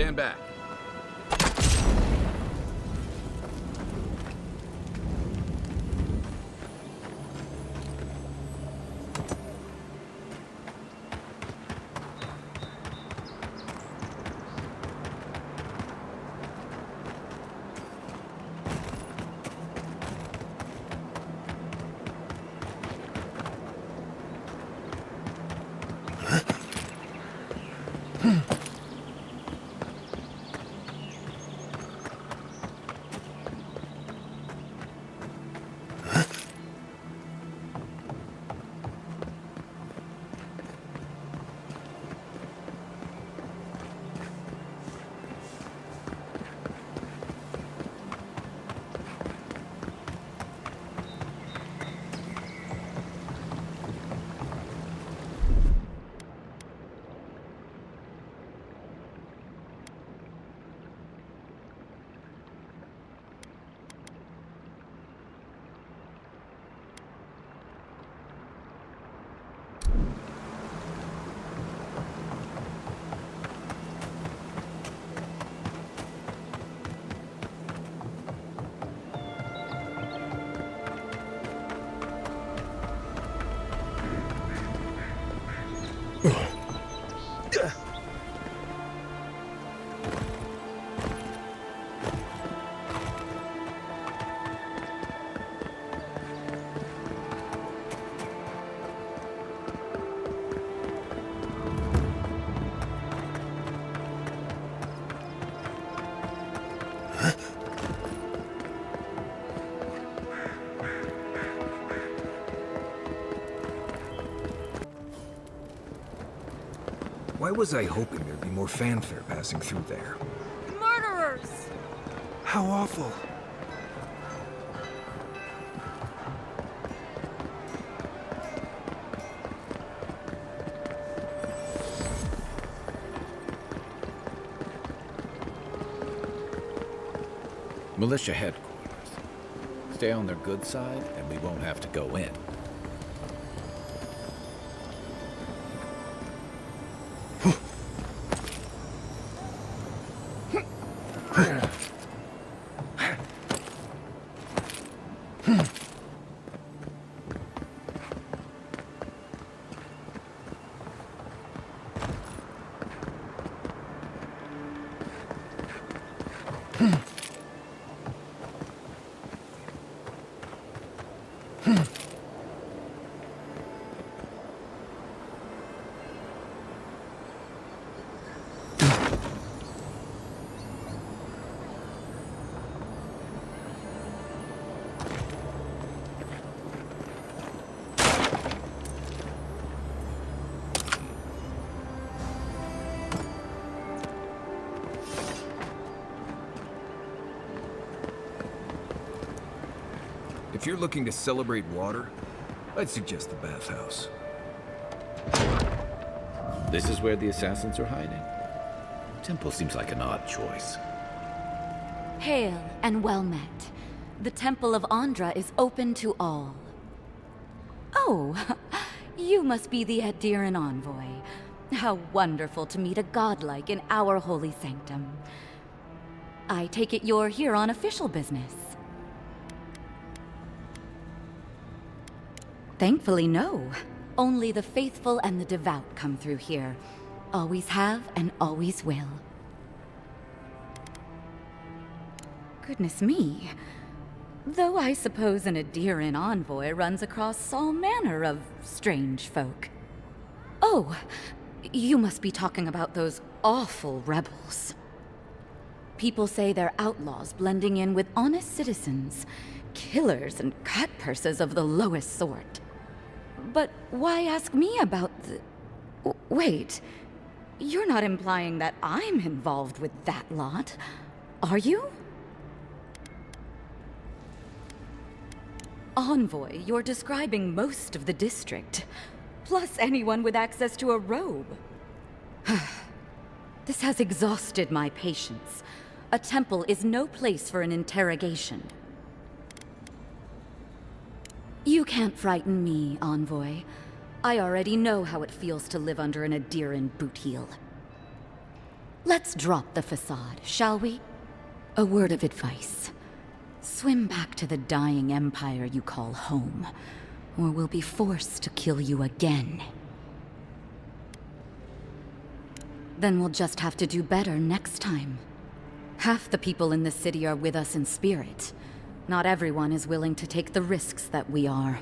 Stand back. Why was I hoping there'd be more fanfare passing through there? Murderers! How awful. Militia headquarters. Stay on their good side, and we won't have to go in. If you're looking to celebrate water, I'd suggest the bathhouse. This is where the assassins are hiding. Temple seems like an odd choice. Hail and well met. The Temple of Andra is open to all. Oh, you must be the Adiran envoy. How wonderful to meet a godlike in our holy sanctum. I take it you're here on official business. Thankfully, no. Only the faithful and the devout come through here. Always have and always will. Goodness me. Though I suppose an Adiran envoy runs across all manner of strange folk. Oh, you must be talking about those awful rebels. People say they're outlaws blending in with honest citizens, killers and cutpurses of the lowest sort. But why ask me about the... Wait, you're not implying that I'm involved with that lot, are you? Envoy, you're describing most of the district, plus anyone with access to a robe. This has exhausted my patience. A temple is no place for an interrogation. You can't frighten me, Envoy. I already know how it feels to live under an Adiran boot heel. Let's drop the facade, shall we? A word of advice. Swim back to the dying empire you call home, or we'll be forced to kill you again. Then we'll just have to do better next time. Half the people in the city are with us in spirit. Not everyone is willing to take the risks that we are.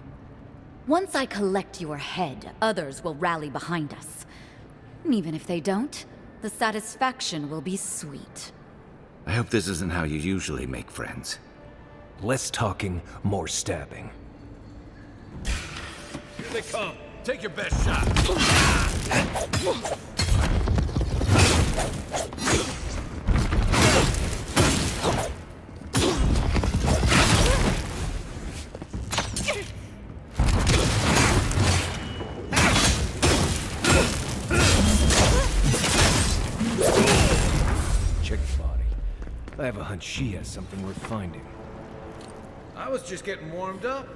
Once I collect your head, others will rally behind us. And even if they don't, the satisfaction will be sweet. I hope this isn't how you usually make friends. Less talking, more stabbing. Here they come. Take your best shot. Check the body. I have a hunch she has something worth finding. I was just getting warmed up.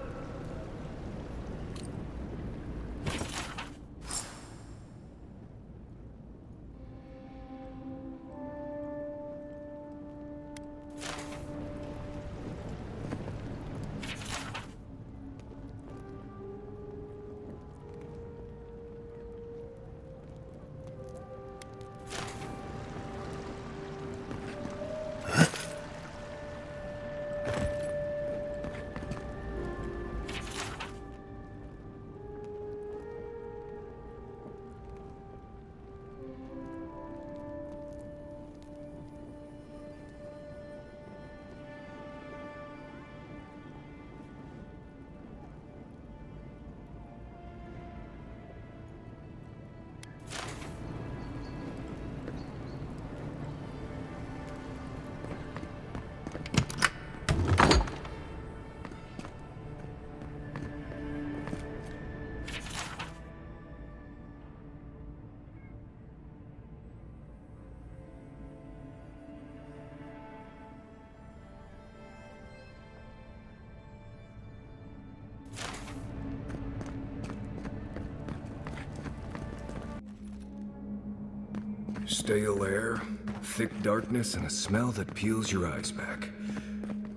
Stale air, thick darkness, and a smell that peels your eyes back.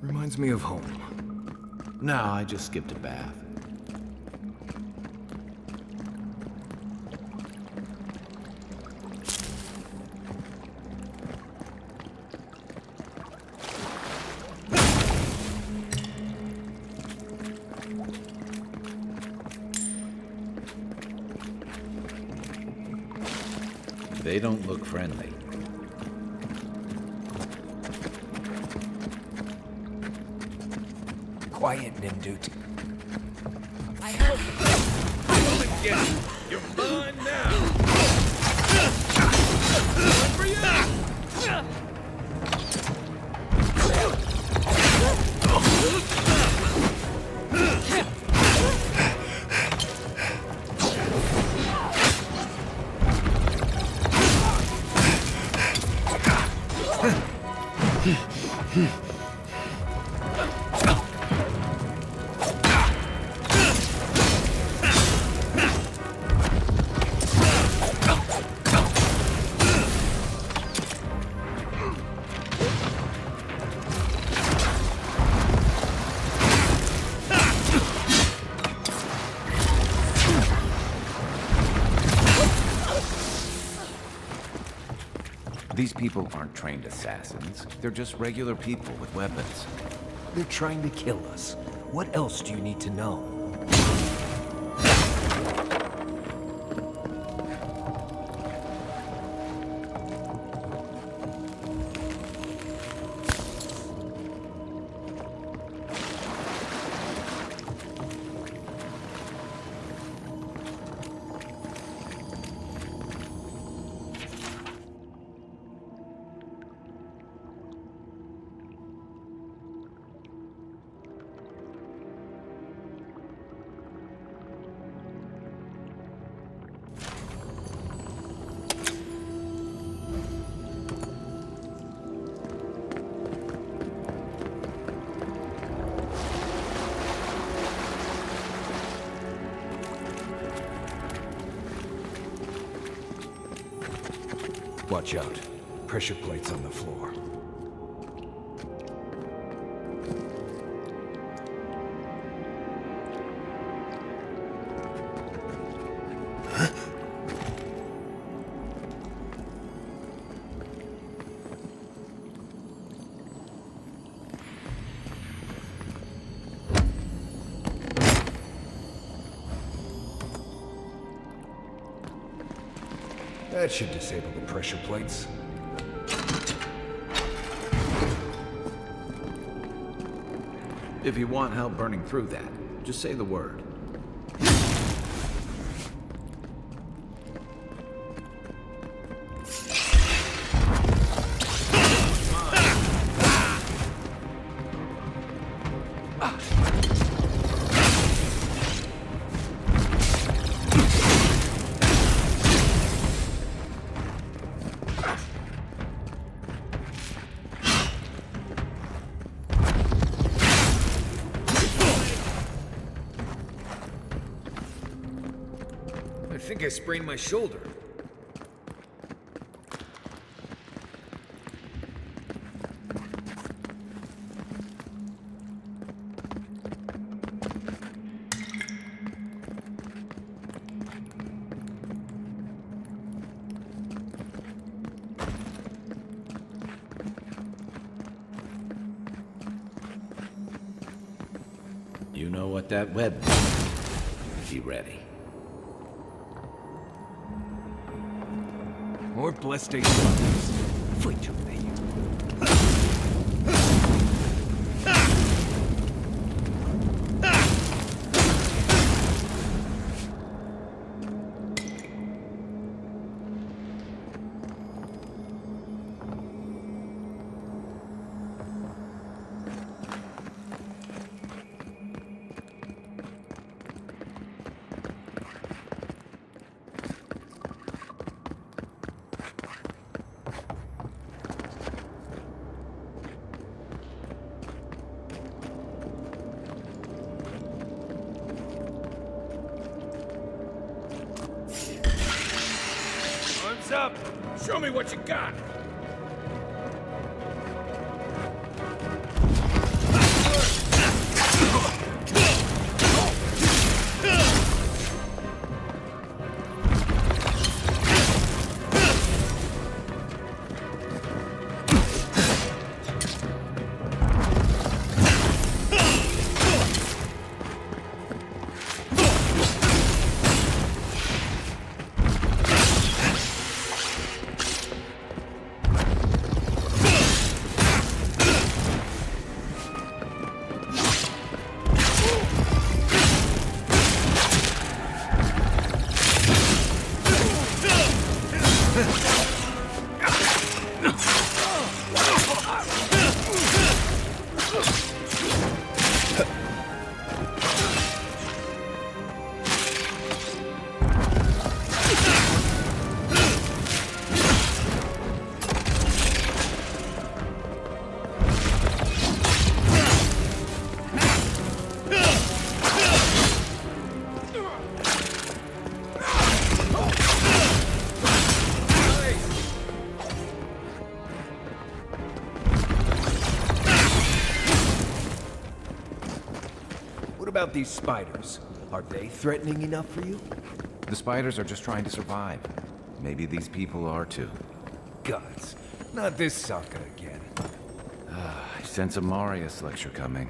Reminds me of home. No, I just skipped a bath. They don't look friendly. Quiet, Nindut. I hope. Come and get it. You're mine now. One for you. These people aren't trained assassins. They're just regular people with weapons. They're trying to kill us. What else do you need to know? Watch out. pressure plates on the floor. That should disable the pressure plates. If you want help burning through that, just say the word. I think I sprained my shoulder. You know what that web means. Be ready. More ballistic bullets. Fui to me. Arms up! Show me what you got! What about these spiders? Are they threatening enough for you? The spiders are just trying to survive. Maybe these people are too. Gods, not this sucker again. I sense a Marius lecture coming.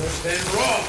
Then roll!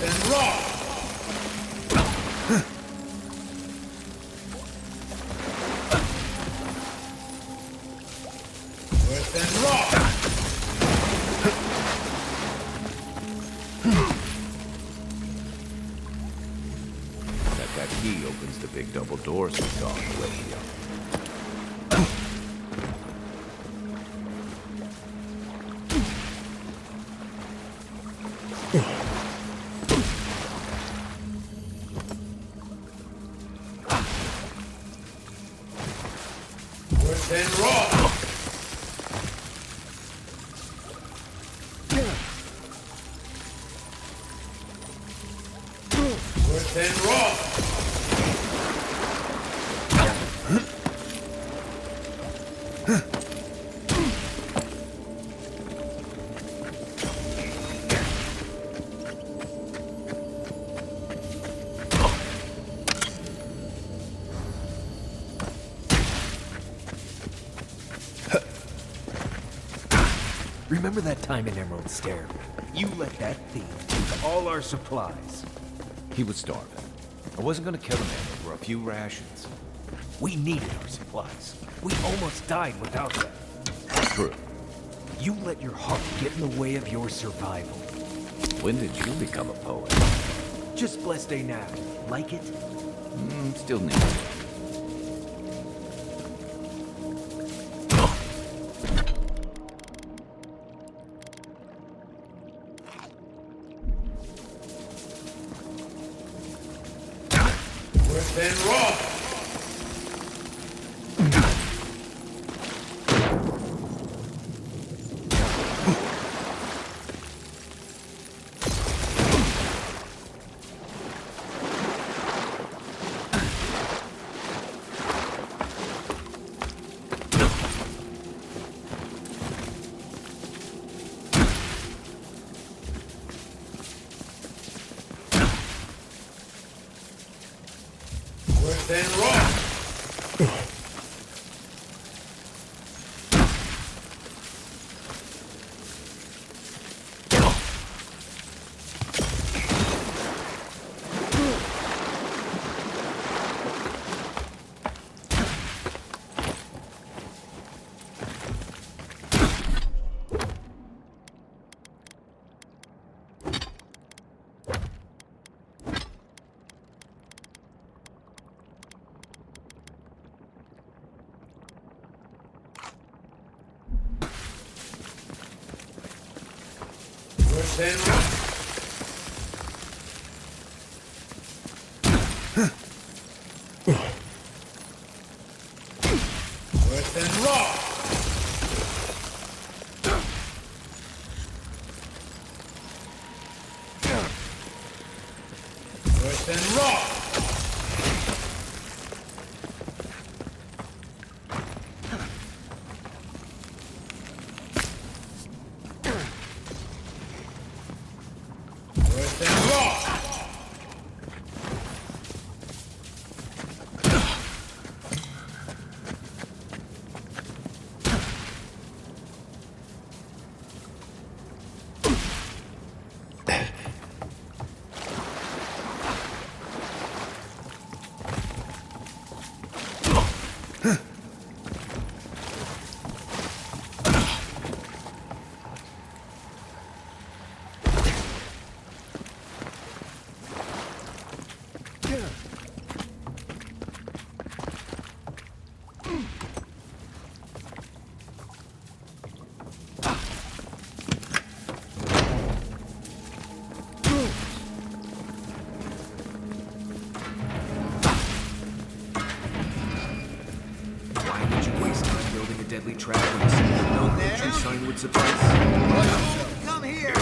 Then roll! Then roll! That key opens the big double doors we saw on the way here. Then roll! Then roll! Remember that time in Emerald Stair? You let that thief take all our supplies. He was starving. I wasn't gonna kill him over a few rations. We needed our supplies. We almost died without them. True. You let your heart get in the way of your survival. When did you become a poet? Just blessed day now. Like it? Still need it. Then roll! Then roll! Then roll! Then roll! Then roll! Then roll! Why did you waste time building a deadly trap when a simple no entry sign would suffice? Come here.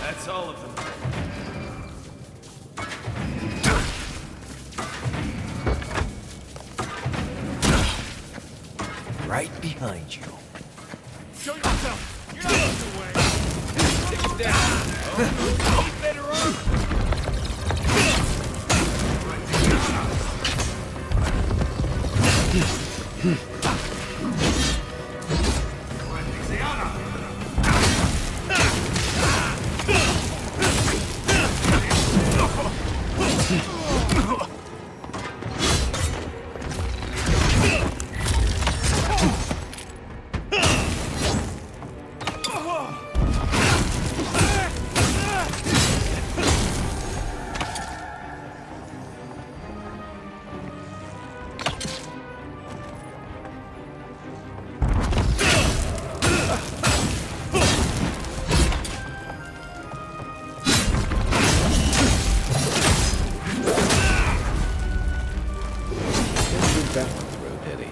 That's all of them. Right behind you. Show yourself! You're not in the way! Take it down! Keep better on! That one through, did he?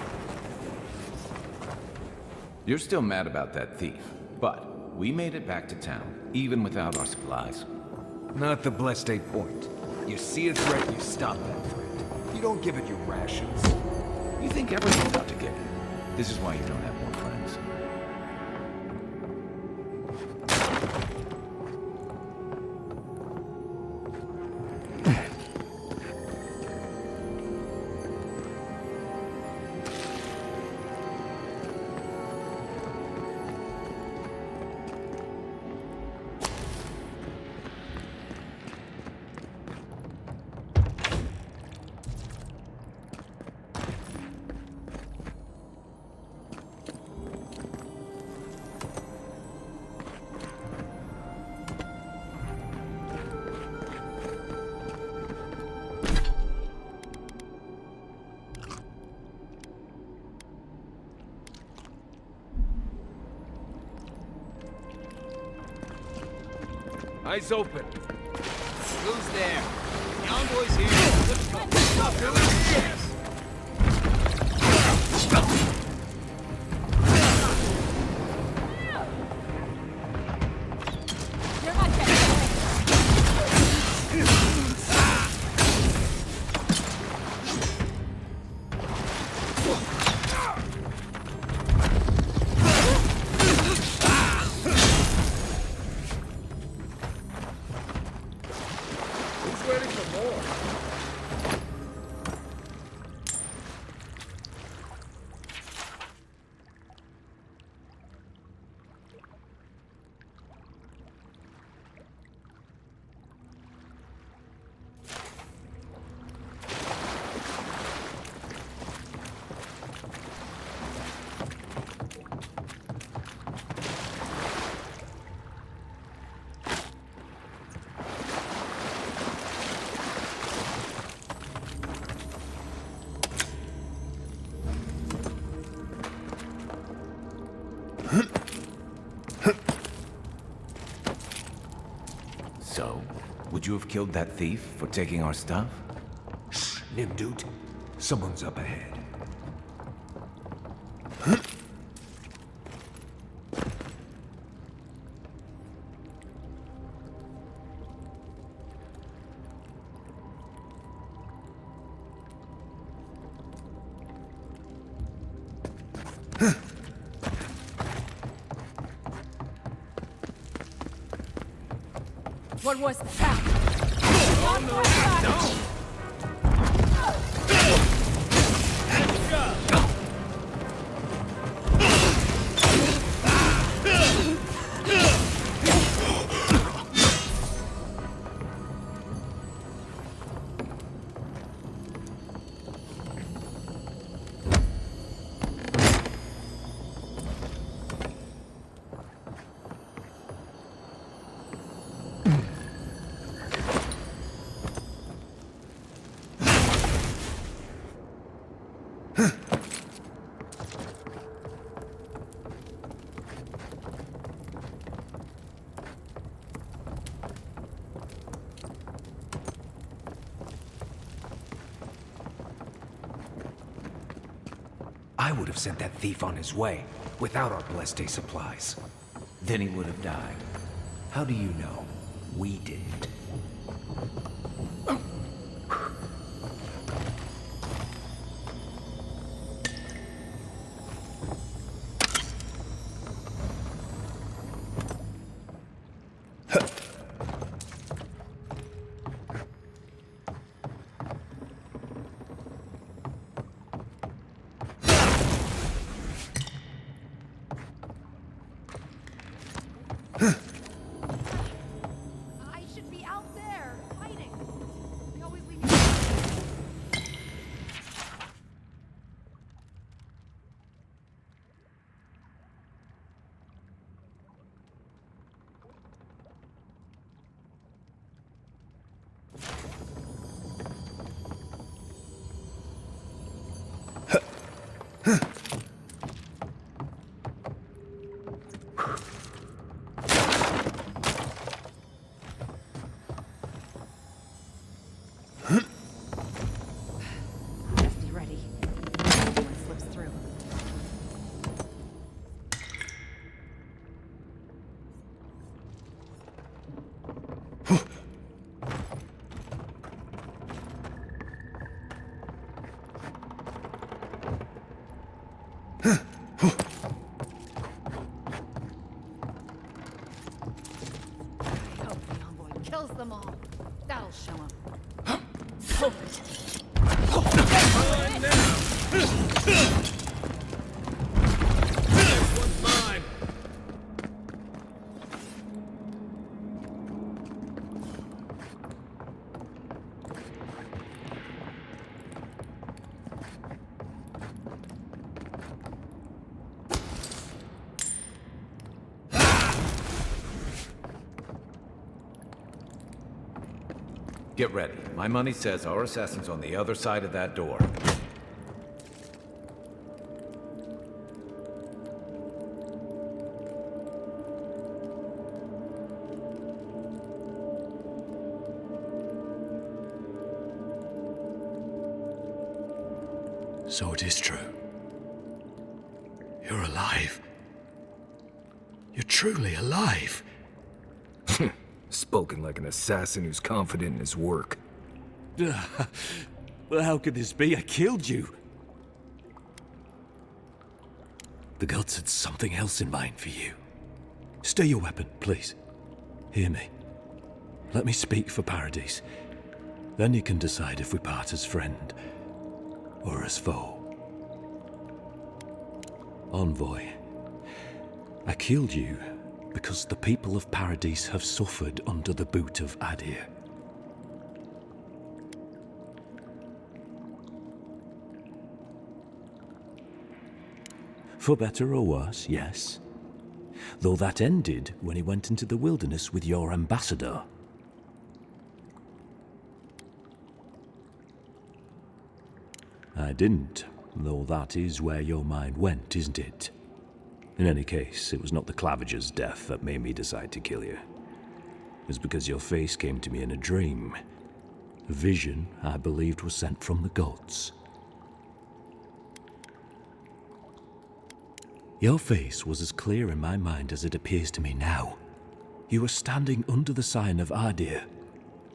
You're still mad about that thief, but we made it back to town, even without our supplies. Not the blessed 8 point. You see a threat, you stop that threat. You don't give it your rations. You think everyone's out to get you. This is why you don't have more friends. Eyes open. Who's there? The envoy's here. Let's go. Who is this? You're not getting Who's ready for more? So, would you have killed that thief for taking our stuff? Shh, Nimdut. Someone's up ahead. What was that? I would have sent that thief on his way, without our Bleste supplies. Then he would have died. How do you know? We didn't. I should be out there, fighting. We always leave me. Be ready. Anyone slips through. I hope the envoy kills them all. That'll show him. One's mine. Get ready. My money says our assassin's on the other side of that door. So it is true. You're alive. You're truly alive. Spoken like an assassin who's confident in his work. Well, how could this be? I killed you. The gods had something else in mind for you. Stay your weapon, please. Hear me. Let me speak for Paradise. Then you can decide if we part as friend or as foe. Envoy, I killed you because the people of Paradise have suffered under the boot of Adir. For better or worse, yes. Though that ended when he went into the wilderness with your ambassador. I didn't, though that is where your mind went, isn't it? In any case, it was not the Clavager's death that made me decide to kill you. It was because your face came to me in a dream. A vision I believed was sent from the gods. Your face was as clear in my mind as it appears to me now. You were standing under the sign of Adir.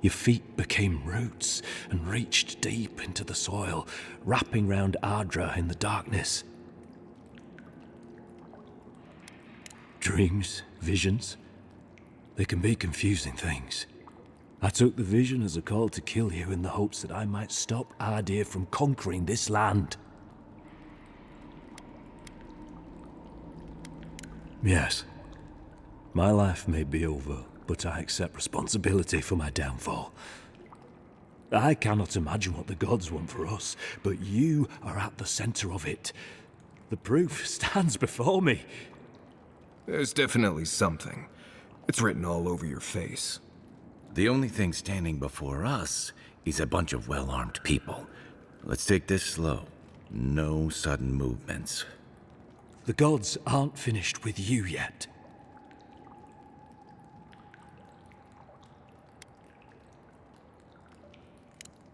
Your feet became roots and reached deep into the soil, wrapping round Ardra in the darkness. Dreams, visions, they can be confusing things. I took the vision as a call to kill you in the hopes that I might stop Adir from conquering this land. Yes, my life may be over, but I accept responsibility for my downfall. I cannot imagine what the gods want for us, but you are at the center of it. The proof stands before me. There's definitely something. It's written all over your face. The only thing standing before us is a bunch of well-armed people. Let's take this slow. No sudden movements. The gods aren't finished with you yet.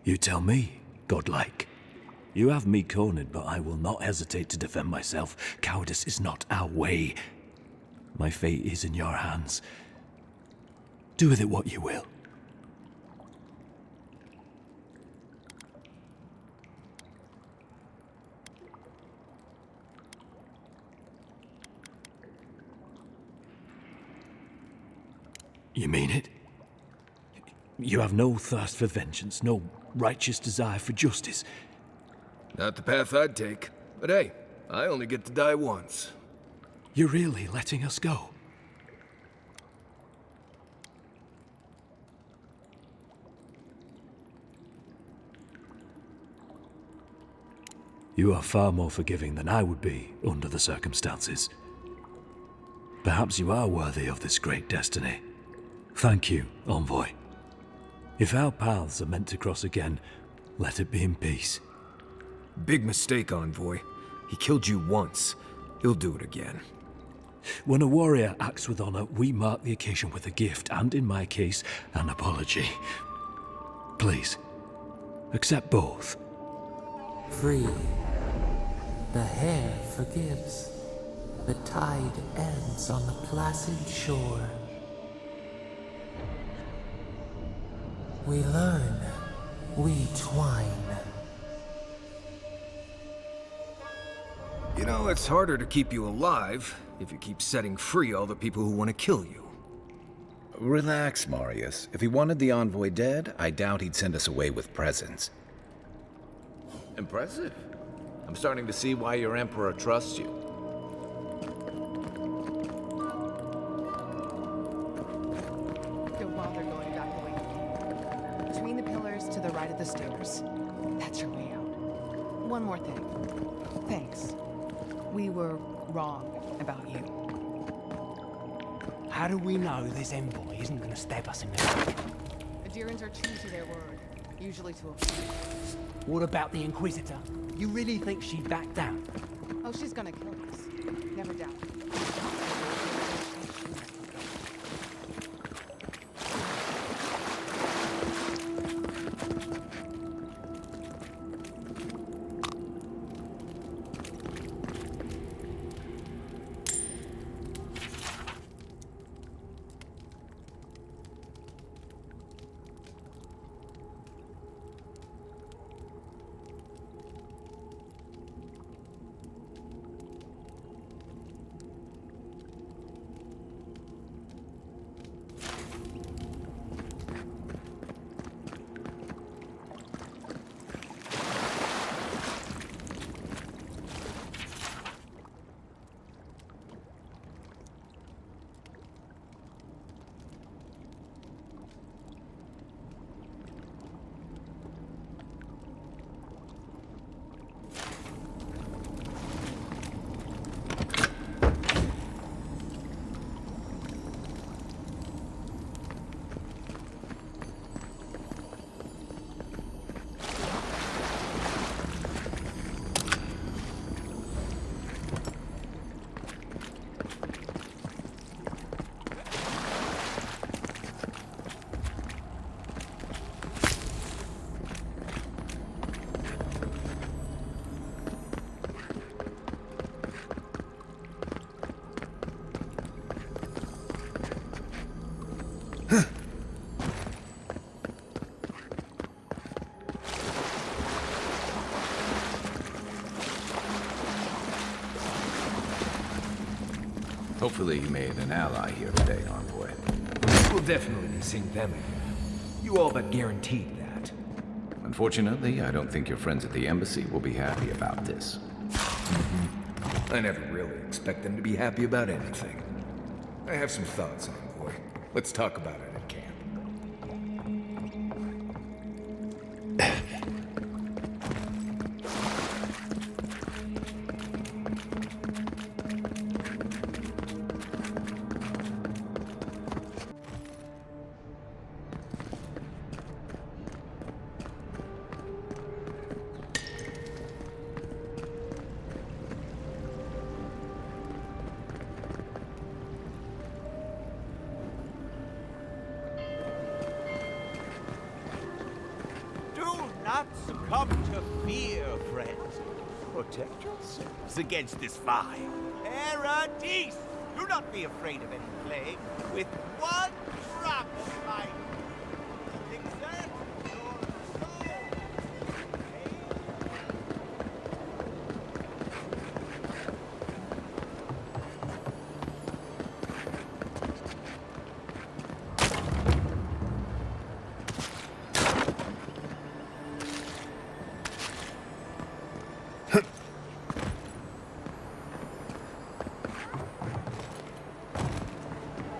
You tell me, godlike. You have me cornered, but I will not hesitate to defend myself. Cowardice is not our way. My fate is in your hands. Do with it what you will. You mean it? You have no thirst for vengeance, no righteous desire for justice. Not the path I'd take. But hey, I only get to die once. You're really letting us go? You are far more forgiving than I would be under the circumstances. Perhaps you are worthy of this great destiny. Thank you, Envoy. If our paths are meant to cross again, let it be in peace. Big mistake, Envoy. He killed you once. He'll do it again. When a warrior acts with honor, we mark the occasion with a gift, and in my case, an apology. Please, accept both. Free. The hair forgives. The tide ends on the placid shore. We learn. We twine. You know, it's harder to keep you alive if you keep setting free all the people who want to kill you. Relax, Marius. If he wanted the envoy dead, I doubt he'd send us away with presents. Impressive. I'm starting to see why your Emperor trusts you. Don't bother going back the way you came. Between the pillars to the right of the stairs. That's your way out. One more thing. Thanks. We were wrong about you. How do we know this envoy isn't gonna stab us in the back? Adirans are true to their word, usually to a fault. What about the Inquisitor? You really think she'd back down? Oh, she's gonna kill us. Never doubt it. Hopefully you made an ally here today, envoy. We'll definitely be seeing them again. You all but guaranteed that. Unfortunately, I don't think your friends at the embassy will be happy about this. I never really expect them to be happy about anything. I have some thoughts, Envoy. Let's talk about it at camp. not succumb to fear, friends. Protect yourselves against this vile paradise. Do not be afraid of any plague. With one drop of my exert your soul.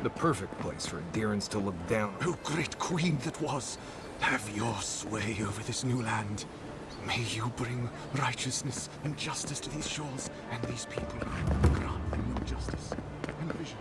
The perfect place for adherents to look down. O great queen that was, have your sway over this new land. May you bring righteousness and justice to these shores and these people. Grant them your justice and vision.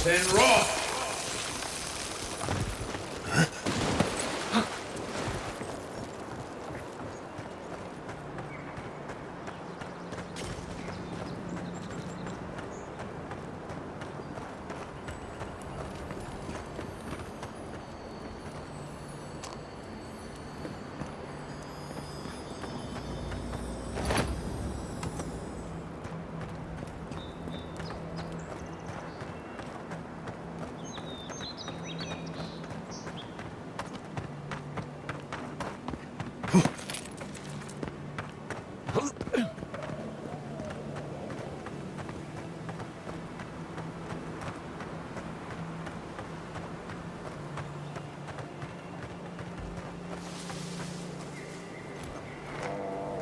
Then raw!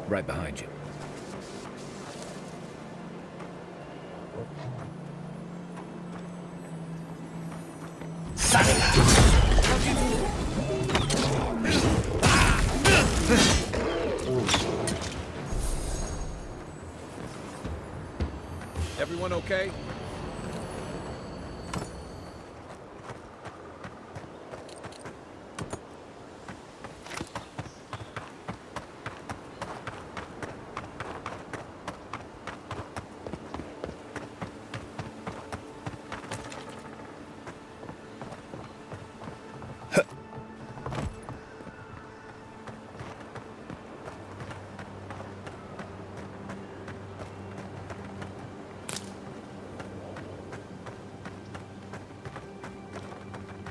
Right behind you. Everyone okay?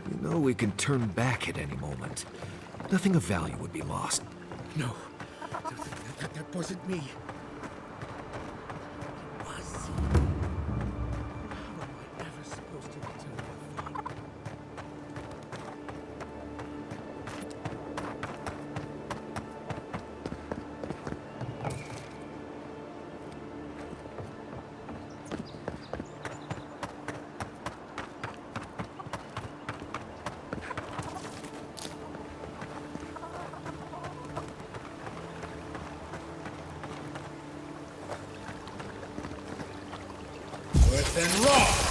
You know we can turn back at any moment. Nothing of value would be lost. No, that wasn't me. Was he? How am I ever supposed to tell that? then rock!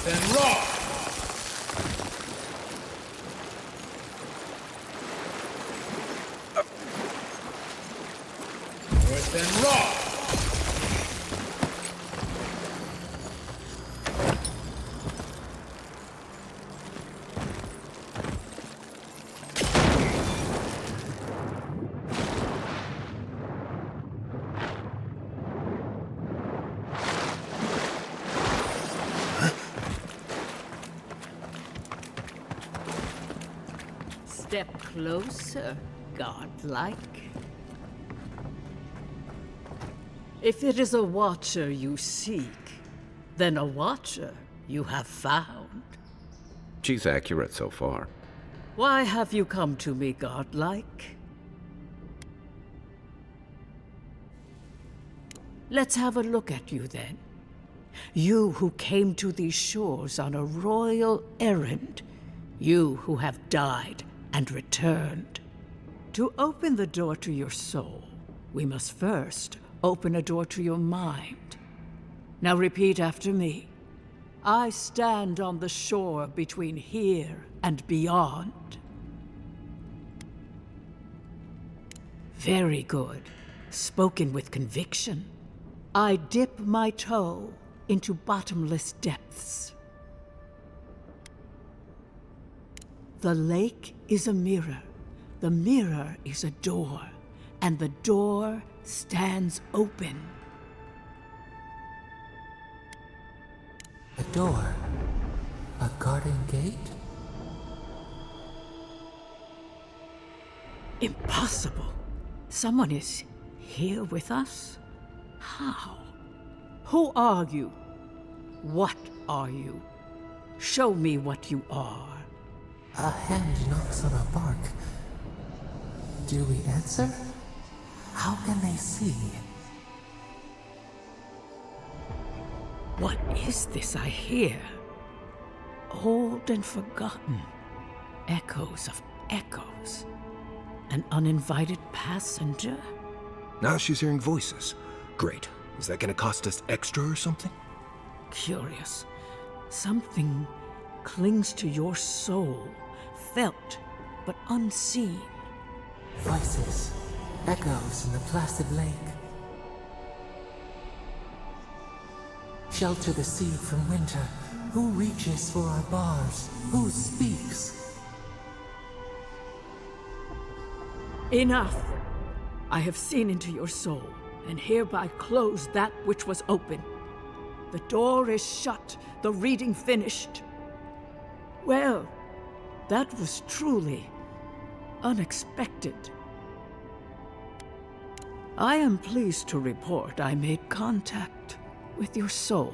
Then rock! Then rock! Step closer, godlike. If it is a watcher you seek, then a watcher you have found. She's accurate so far. Why have you come to me, godlike? Let's have a look at you then. You who came to these shores on a royal errand. You who have died and returned. To open the door to your soul, we must first open a door to your mind. Now repeat after me. I stand on the shore between here and beyond. Very good. Spoken with conviction. I dip my toe into bottomless depths. The lake is a mirror. The mirror is a door. And the door stands open. A door? A garden gate? Impossible. Someone is here with us? How? Who are you? What are you? Show me what you are. A hand knocks on a bark. Do we answer? How can they see? What is this I hear? Old and forgotten. Echoes of echoes. An uninvited passenger? Now she's hearing voices. Great. Is that gonna cost us extra or something? Curious. Something clings to your soul, felt but unseen. Voices, echoes in the placid lake. Shelter the sea from winter. Who reaches for our bars? Who speaks? Enough! I have seen into your soul, and hereby close that which was open. The door is shut, the reading finished. Well, that was truly unexpected. I am pleased to report I made contact with your soul,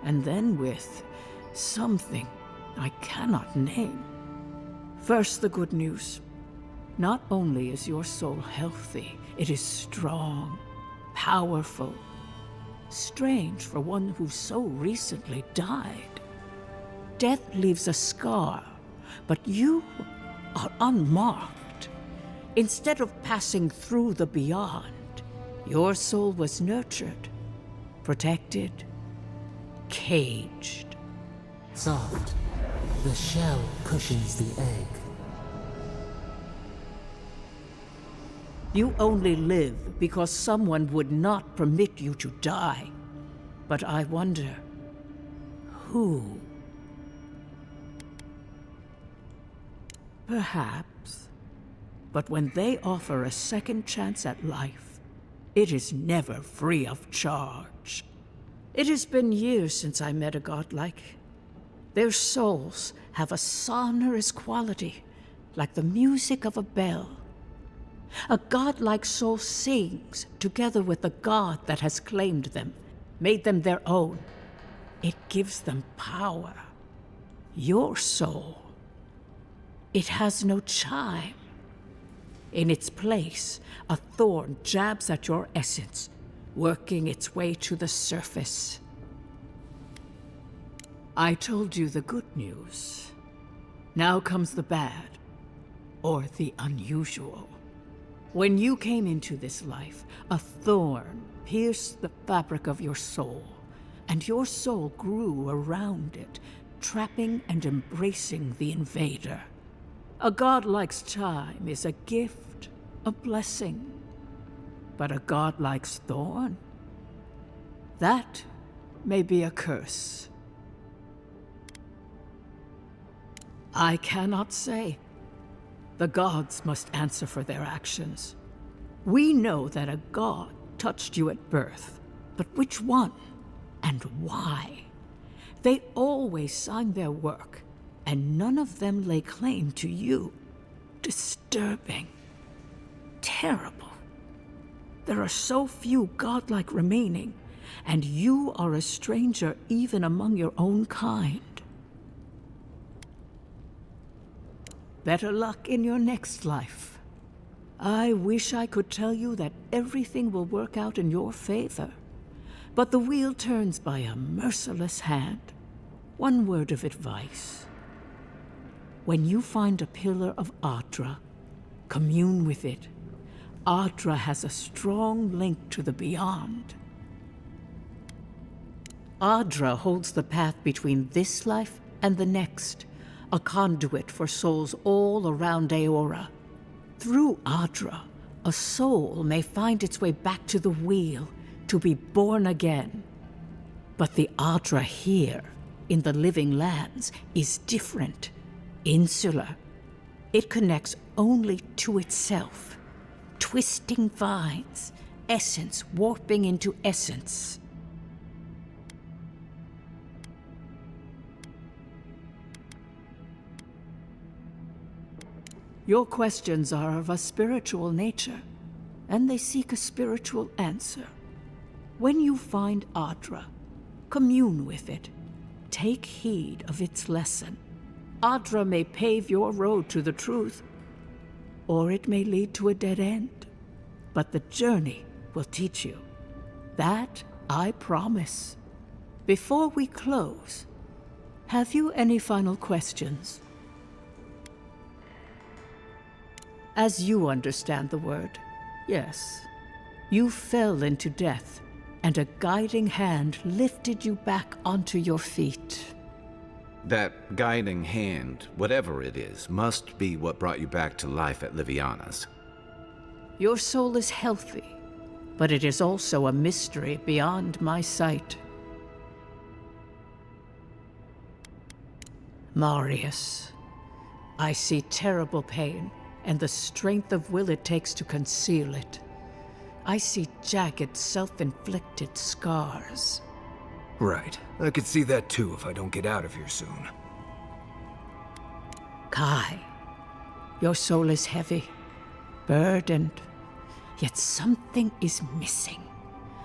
and then with something I cannot name. First, the good news. Not only is your soul healthy, it is strong, powerful. Strange for one who so recently died. Death leaves a scar, but you are unmarked. Instead of passing through the beyond, your soul was nurtured, protected, caged. Soft. The shell cushions the egg. You only live because someone would not permit you to die. But I wonder, who? Perhaps. But when they offer a second chance at life, it is never free of charge. It has been years since I met a godlike. Their souls have a sonorous quality, like the music of a bell. A godlike soul sings together with the god that has claimed them, made them their own. It gives them power. Your soul, it has no chime. In its place, a thorn jabs at your essence, working its way to the surface. I told you the good news. Now comes the bad, or the unusual. When you came into this life, a thorn pierced the fabric of your soul, and your soul grew around it, trapping and embracing the invader. A godlike's time is a gift, a blessing. But a godlike's thorn? That may be a curse. I cannot say. The gods must answer for their actions. We know that a god touched you at birth, but which one and why? They always sign their work, and none of them lay claim to you. Disturbing. Terrible. There are so few godlike remaining, and you are a stranger even among your own kind. Better luck in your next life. I wish I could tell you that everything will work out in your favor, but the wheel turns by a merciless hand. One word of advice. When you find a pillar of Adra, commune with it. Adra has a strong link to the beyond. Adra holds the path between this life and the next, a conduit for souls all around Aora. Through Adra, a soul may find its way back to the wheel to be born again. But the Adra here, in the living lands, is different, insular. It connects only to itself. Twisting vines, essence warping into essence. Your questions are of a spiritual nature, and they seek a spiritual answer. When you find Adra, commune with it. Take heed of its lesson. Adra may pave your road to the truth, or it may lead to a dead end. But the journey will teach you. That I promise. Before we close, have you any final questions? As you understand the word, yes. You fell into death, and a guiding hand lifted you back onto your feet. That guiding hand, whatever it is, must be what brought you back to life at Liviana's. Your soul is healthy, but it is also a mystery beyond my sight. Marius, I see terrible pain and the strength of will it takes to conceal it. I see jagged, self-inflicted scars. Right. I could see that too if I don't get out of here soon. Kai, your soul is heavy, burdened, yet something is missing.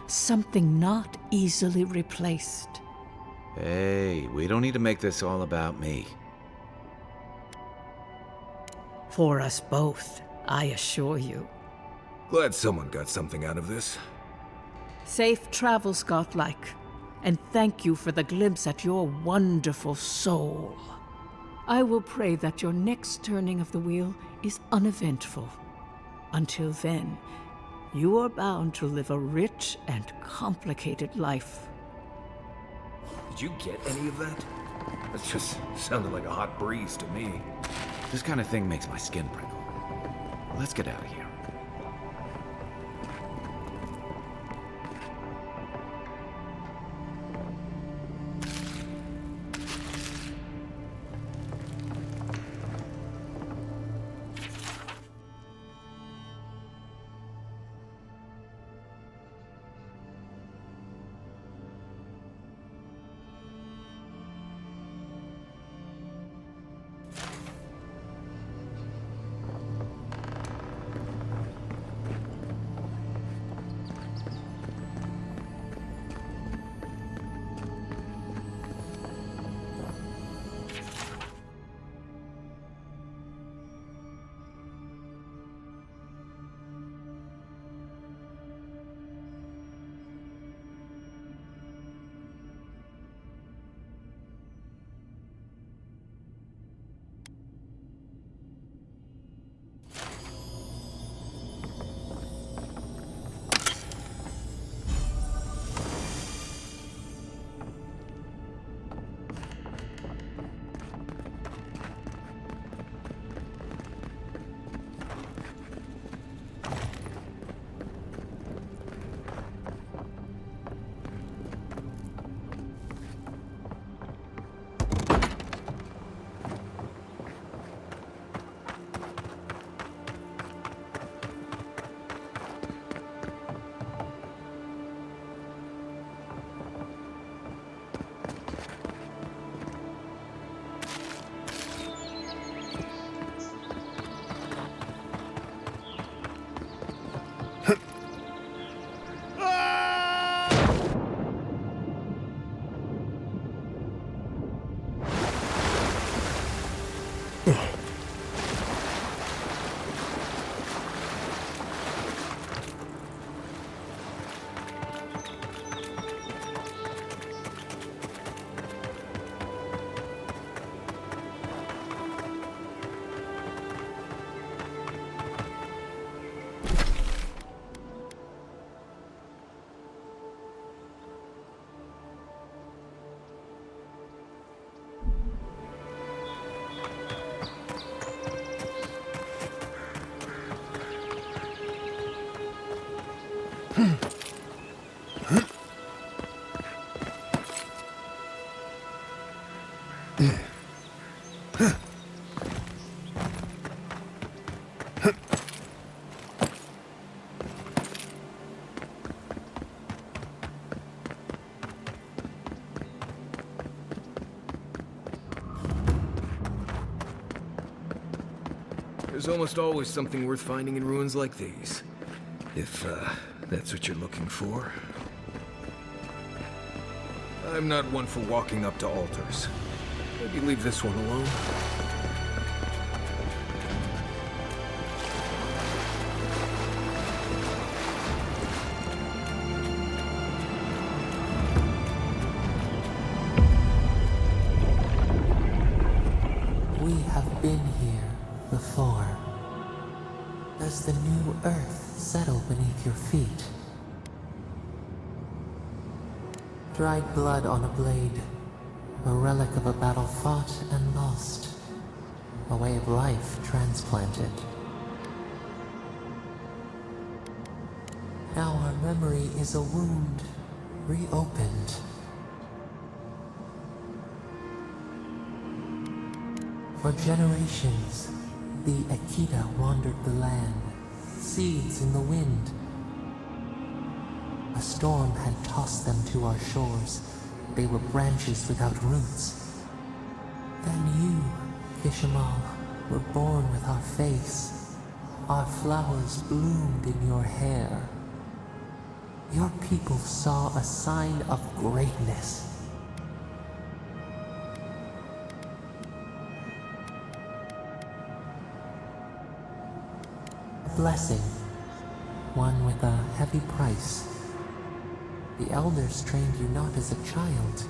Something not easily replaced. Hey, we don't need to make this all about me. For us both, I assure you. Glad someone got something out of this. Safe travels, Godlike, and thank you for the glimpse at your wonderful soul. I will pray that your next turning of the wheel is uneventful. Until then, you are bound to live a rich and complicated life. Did you get any of that? That just sounded like a hot breeze to me. This kind of thing makes my skin prickle. Let's get out of here. There's almost always something worth finding in ruins like these. If, that's what you're looking for. I'm not one for walking up to altars. Maybe leave this one alone. We have been here before. Does the new earth settle beneath your feet? Dried blood on a blade, a relic of a battle fought and lost, a way of life transplanted. Now our memory is a wound reopened. For generations, the Akita wandered the land, seeds in the wind. A storm had tossed them to our shores. They were branches without roots. Then you, Fishamal, were born with our face. Our flowers bloomed in your hair. Your people saw a sign of greatness. A blessing, one with a heavy price. The elders trained you not as a child,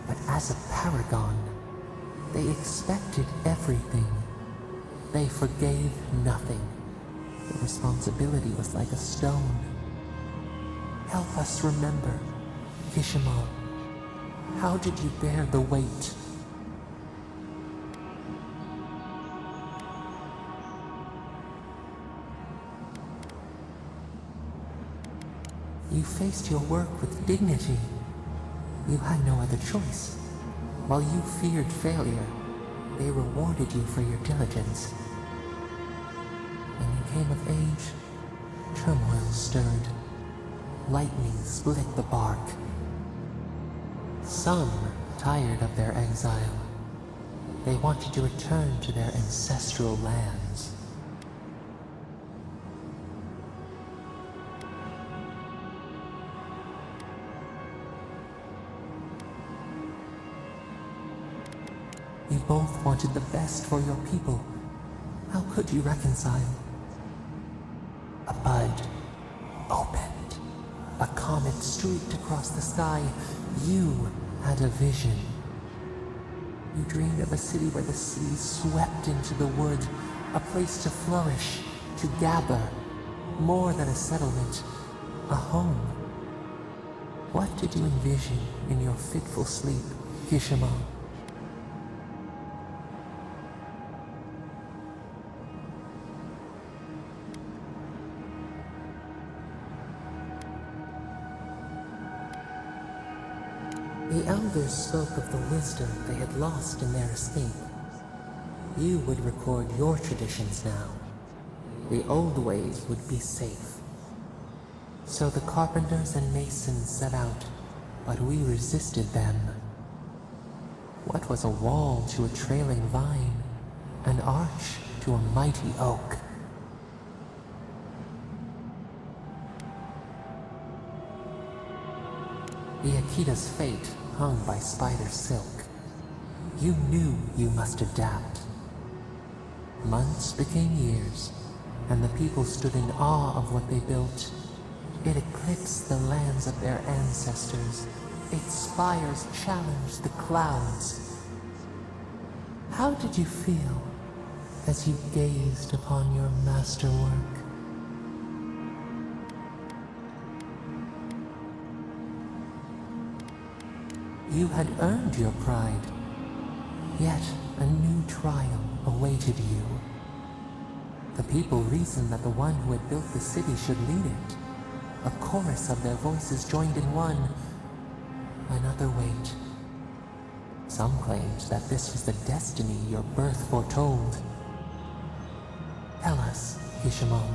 but as a paragon. They expected everything. They forgave nothing. The responsibility was like a stone. Help us remember, Kishimal. How did you bear the weight? You faced your work with dignity. You had no other choice. While you feared failure, they rewarded you for your diligence. When you came of age, turmoil stirred. Lightning split the bark. Some tired of their exile. They wanted to return to their ancestral lands. You both wanted the best for your people. How could you reconcile? A bud opened. A comet streaked across the sky. You had a vision. You dreamed of a city where the sea swept into the woods, a place to flourish, to gather, more than a settlement, a home. What did you envision in your fitful sleep, Kishimal? The elders spoke of the wisdom they had lost in their escape. You would record your traditions now. The old ways would be safe. So the carpenters and masons set out, but we resisted them. What was a wall to a trailing vine? An arch to a mighty oak? The Akita's fate hung by spider silk. You knew you must adapt. Months became years, and the people stood in awe of what they built. It eclipsed the lands of their ancestors. Its spires challenged the clouds. How did you feel as you gazed upon your masterwork? You had earned your pride, yet a new trial awaited you. The people reasoned that the one who had built the city should lead it. A chorus of their voices joined in one. Another wait. Some claimed that this was the destiny your birth foretold. Tell us, Kishimal,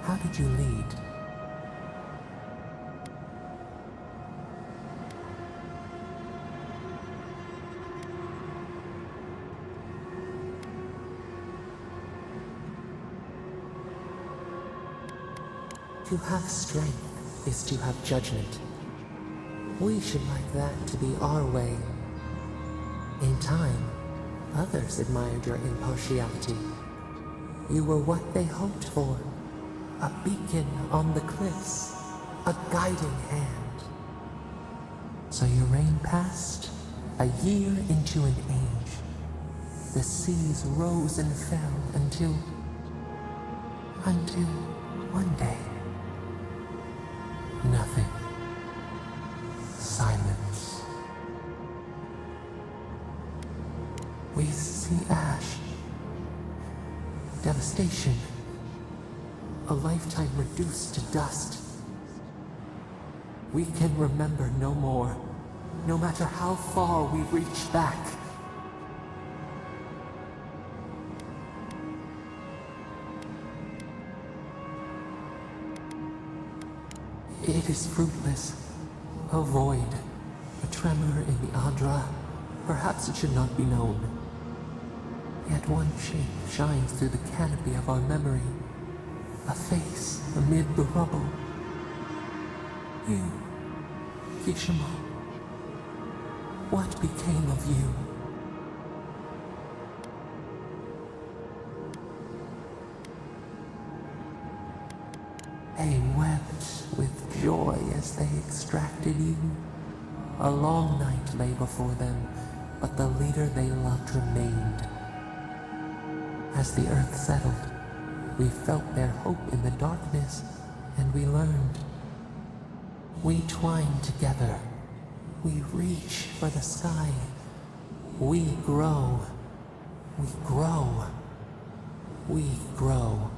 how did you lead? To have strength is to have judgment. We should like that to be our way. In time, others admired your impartiality. You were what they hoped for. A beacon on the cliffs. A guiding hand. So your reign passed, a year into an age. The seas rose and fell until one day. Nothing. Silence. We see ash. Devastation. A lifetime reduced to dust. We can remember no more, no matter how far we reach back. It is fruitless. A void. A tremor in the Adra. Perhaps it should not be known. Yet one shape shines through the canopy of our memory. A face amid the rubble. You, Kishima. What became of you? They wept with joy as they extracted you. A long night lay before them, but the leader they loved remained. As the earth settled, we felt their hope in the darkness, and we learned. We twine together. We reach for the sky. We grow. We grow. We grow.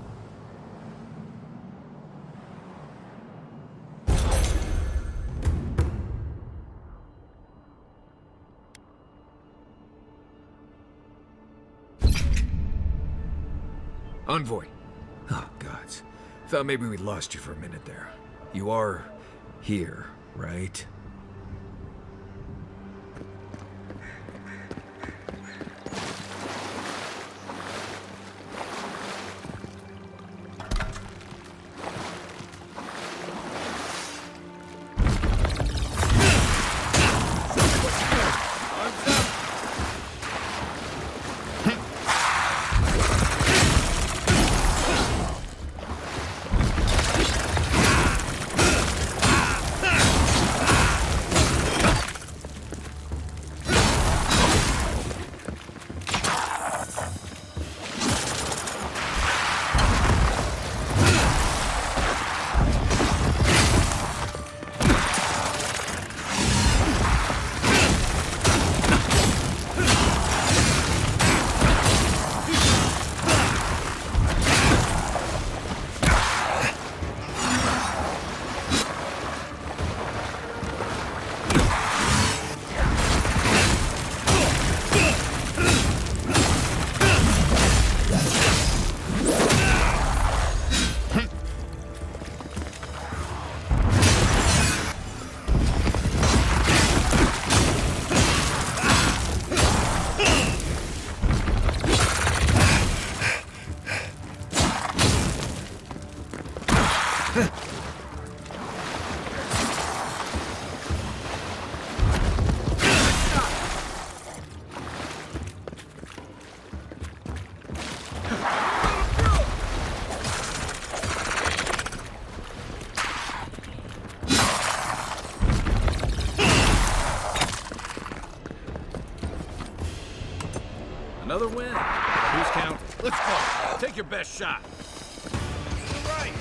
Envoy. Oh, gods. Thought maybe we'd lost you for a minute there. You are here, right? Another win. Who's counting? Let's go. Take your best shot. Right.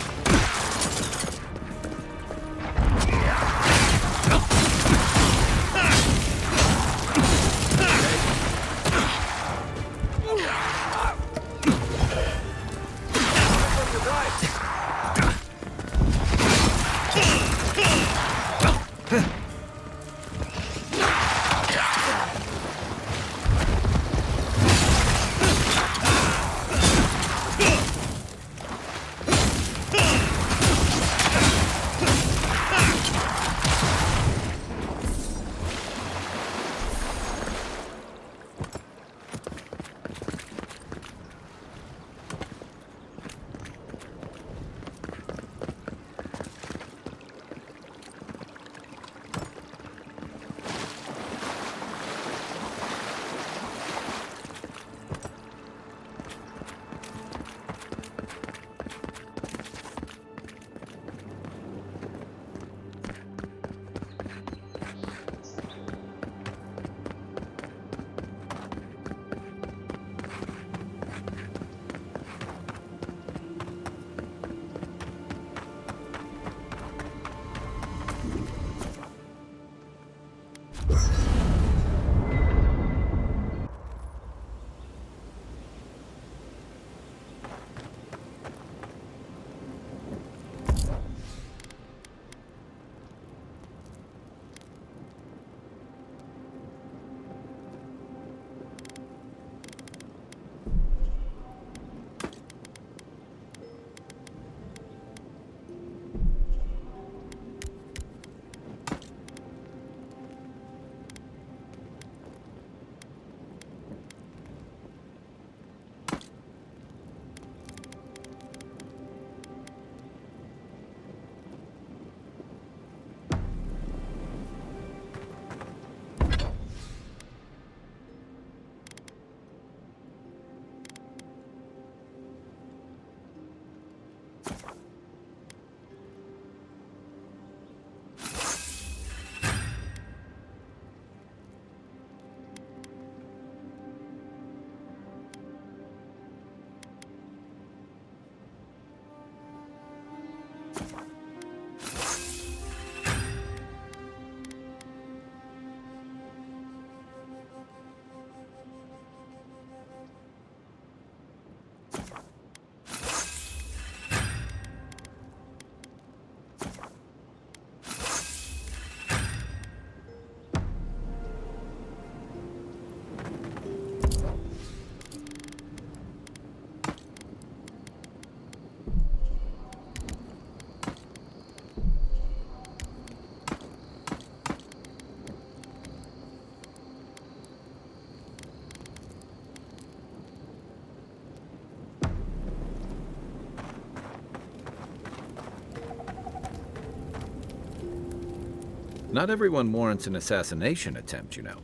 Not everyone warrants an assassination attempt, you know.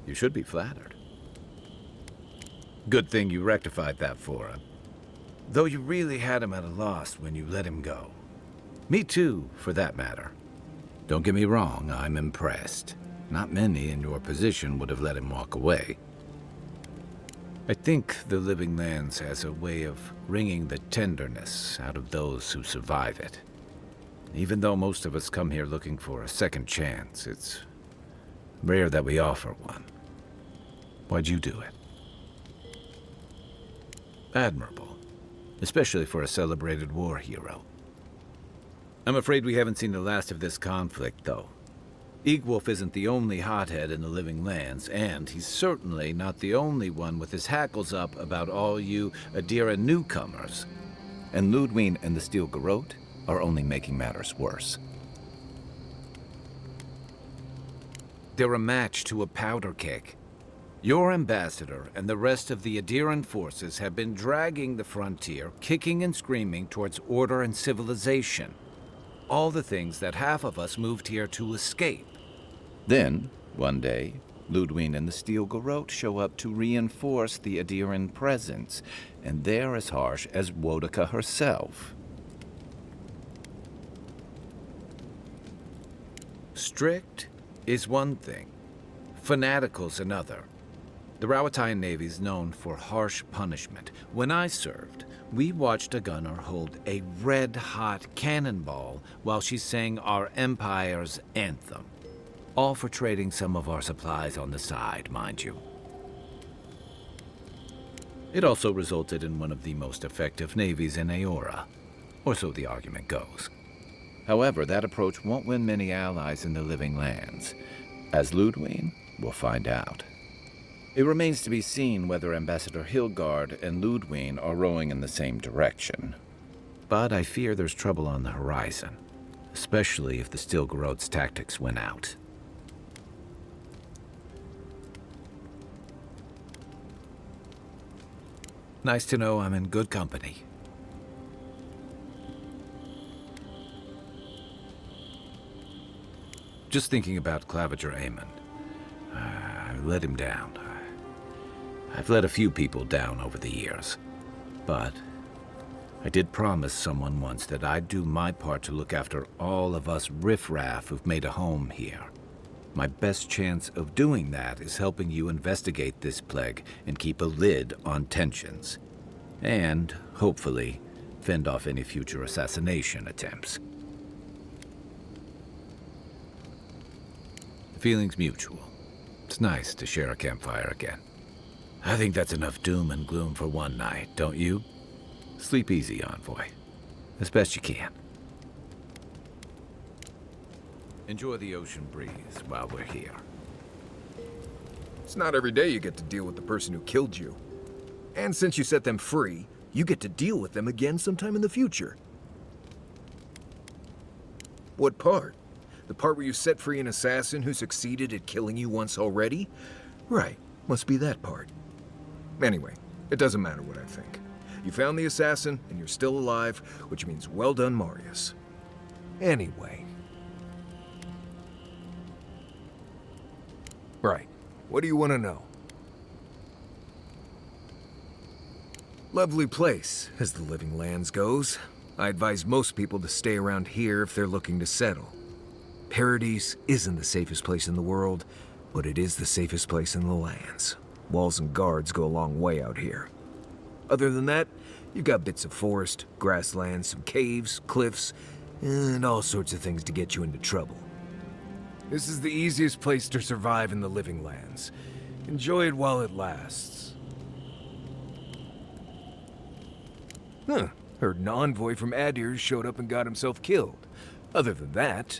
You should be flattered. Good thing you rectified that for him. Though you really had him at a loss when you let him go. Me too, for that matter. Don't get me wrong, I'm impressed. Not many in your position would have let him walk away. I think the Living Lands has a way of wringing the tenderness out of those who survive it. Even though most of us come here looking for a second chance, it's rare that we offer one. Why'd you do it? Admirable, especially for a celebrated war hero. I'm afraid we haven't seen the last of this conflict, though. Eagwolf isn't the only hothead in the Living Lands, and he's certainly not the only one with his hackles up about all you Adira newcomers. And Ludwig and the Steel Garrote are only making matters worse. They're a match to a powder keg. Your ambassador and the rest of the Adiran forces have been dragging the frontier, kicking and screaming towards order and civilization. All the things that half of us moved here to escape. Then, one day, Ludwig and the Steel Garrote show up to reinforce the Adiran presence, and they're as harsh as Woedica herself. Strict is one thing, fanatical's another. The Rawatayan Navy's known for harsh punishment. When I served, we watched a gunner hold a red-hot cannonball while she sang our empire's anthem. All for trading some of our supplies on the side, mind you. It also resulted in one of the most effective navies in Aora, or so the argument goes. However, that approach won't win many allies in the Living Lands. As Ludwig will find out. It remains to be seen whether Ambassador Hilgard and Ludwig are rowing in the same direction. But I fear there's trouble on the horizon, especially if the Steel Garrote's tactics win out. Nice to know I'm in good company. Just thinking about Claviger Amon. I let him down. I've let a few people down over the years. But I did promise someone once that I'd do my part to look after all of us riffraff who've made a home here. My best chance of doing that is helping you investigate this plague and keep a lid on tensions. And, hopefully, fend off any future assassination attempts. The feeling's mutual. It's nice to share a campfire again. I think that's enough doom and gloom for one night, don't you? Sleep easy, Envoy. As best you can. Enjoy the ocean breeze while we're here. It's not every day you get to deal with the person who killed you. And since you set them free, you get to deal with them again sometime in the future. What part? The part where you set free an assassin who succeeded at killing you once already? Right, must be that part. Anyway, it doesn't matter what I think. You found the assassin, and you're still alive, which means well done, Marius. Anyway. Right, what do you want to know? Lovely place, as the Living Lands goes. I advise most people to stay around here if they're looking to settle. Paradise isn't the safest place in the world, but it is the safest place in the lands. Walls and guards go a long way out here. Other than that, you've got bits of forest, grasslands, some caves, cliffs, and all sorts of things to get you into trouble. This is the easiest place to survive in the Living Lands. Enjoy it while it lasts. Huh. Heard an envoy from Adir showed up and got himself killed. Other than that,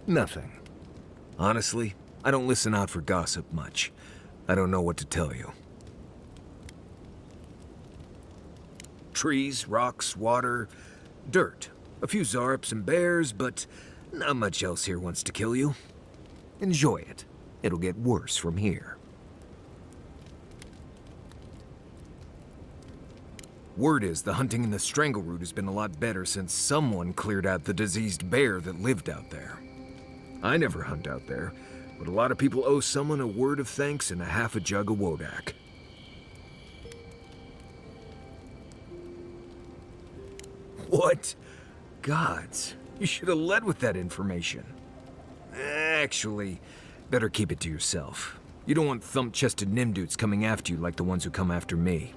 nothing. Honestly, I don't listen out for gossip much. I don't know what to tell you. Trees, rocks, water, dirt. A few Zarps and bears, but not much else here wants to kill you. Enjoy it. It'll get worse from here. Word is the hunting in the Strangleroot has been a lot better since someone cleared out the diseased bear that lived out there. I never hunt out there, but a lot of people owe someone a word of thanks and a half a jug of Wodak. What? Gods, you should have led with that information. Actually, better keep it to yourself. You don't want thump-chested nimdudes coming after you like the ones who come after me.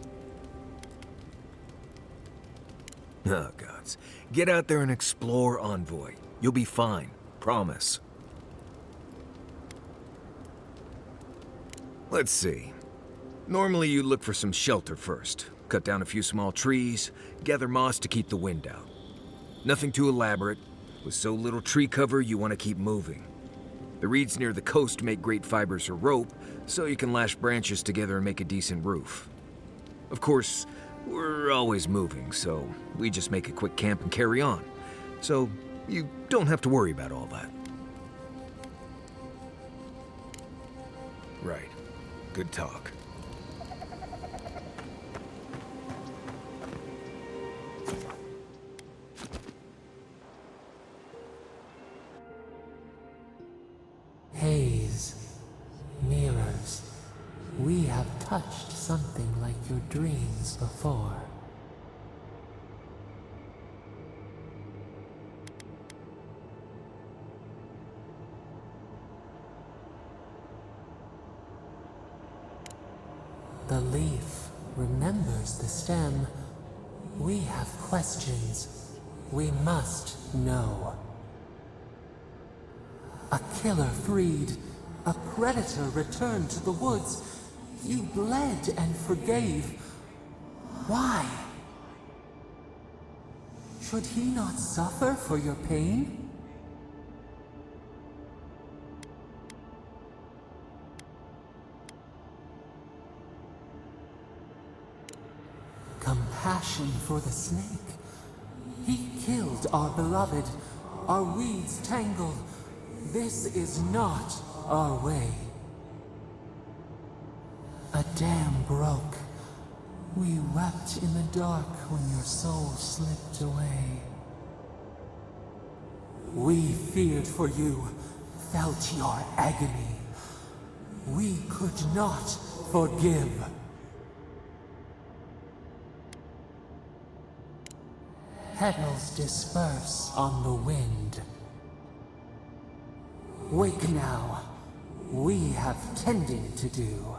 Oh, gods. Get out there and explore, Envoy. You'll be fine. Promise. Let's see. Normally you look for some shelter first. Cut down a few small trees, gather moss to keep the wind out. Nothing too elaborate. With so little tree cover, you want to keep moving. The reeds near the coast make great fibers for rope, so you can lash branches together and make a decent roof. Of course, we're always moving, so we just make a quick camp and carry on. So you don't have to worry about all that. Right. Good talk. Haze, mirrors, we have touched something like your dreams before. The leaf remembers the stem. We have questions. We must know. A killer freed. A predator returned to the woods. You bled and forgave. Why? Should he not suffer for your pain? Compassion for the snake. He killed our beloved. Our weeds tangled. This is not our way. A dam broke. We wept in the dark when your soul slipped away. We feared for you, felt your agony. We could not forgive. Petals disperse on the wind. Wake now. We have tending to do.